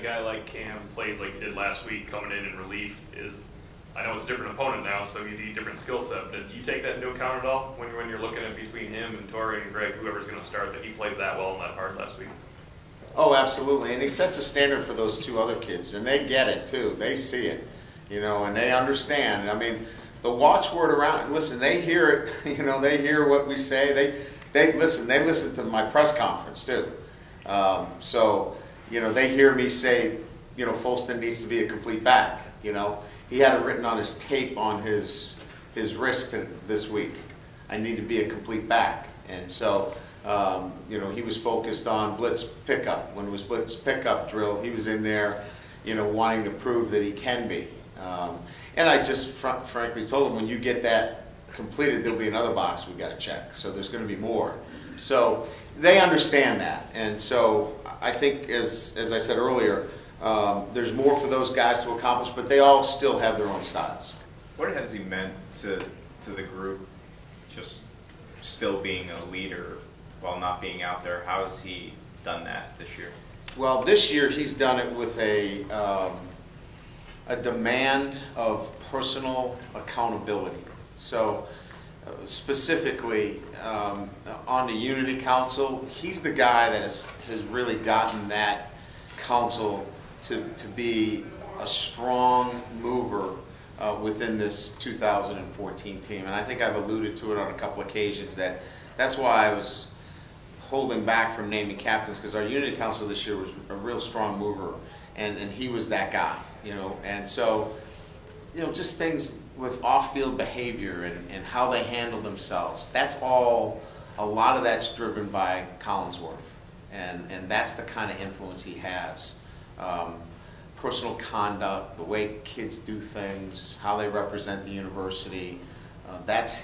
guy like Cam plays like he did last week, coming in relief, I know it's a different opponent now, so you need a different skill set. But do you take that into account at all when you're looking at between him and Torrey and Greg, whoever's going to start, that he played that well and that hard last week? Oh, absolutely. And he sets a standard for those two other kids, and they get it too. They see it, and they understand. I mean, the watchword around, listen, they hear it, they hear what we say. They listen. They listen to my press conference too. So, they hear me say, Folston needs to be a complete back. He had it written on his tape on his wrist this week. I need to be a complete back. And so, he was focused on blitz pickup. When it was blitz pickup drill, he was in there, wanting to prove that he can be. And I just frankly told him, when you get that completed, there'll be another box we got to check. So there's going to be more. So they understand that. And so I think, as I said earlier, there's more for those guys to accomplish, but they all still have their own styles. What has he meant to the group, just still being a leader while not being out there? How has he done that this year? Well, this year he's done it with a demand of personal accountability. So specifically on the Unity Council, he's the guy that has really gotten that council to be a strong mover within this 2014 team. And I think I've alluded to it on a couple occasions that's why I was holding back from naming captains, because our Unity Council this year was a real strong mover, and he was that guy, And so, just things with off-field behavior and how they handle themselves, that's all, a lot of that's driven by Collinsworth. And that's the kind of influence he has. Personal conduct, the way kids do things, how they represent the university, that's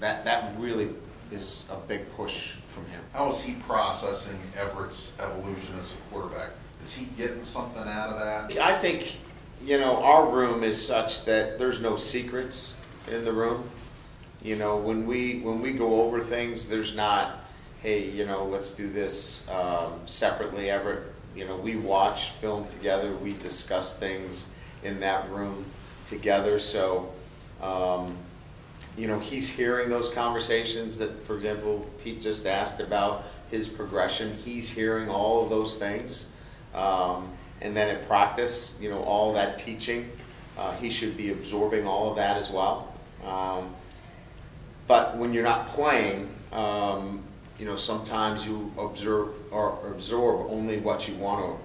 that really is a big push from him. How is he processing Everett's evolution as a quarterback? Is he getting something out of that? I think, our room is such that there's no secrets in the room. When we go over things, there's not, hey, let's do this separately, Everett. We watch film together. We discuss things in that room together. So, he's hearing those conversations that, for example, Pete just asked about his progression. He's hearing all of those things. And then at practice, all that teaching, he should be absorbing all of that as well. But when you're not playing, sometimes you absorb only what you want to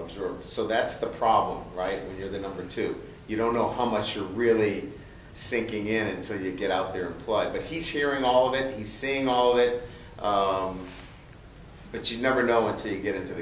absorb. So that's the problem, right? When you're the number two, you don't know how much you're really sinking in until you get out there and play. But he's hearing all of it, he's seeing all of it, but you never know until you get into the game.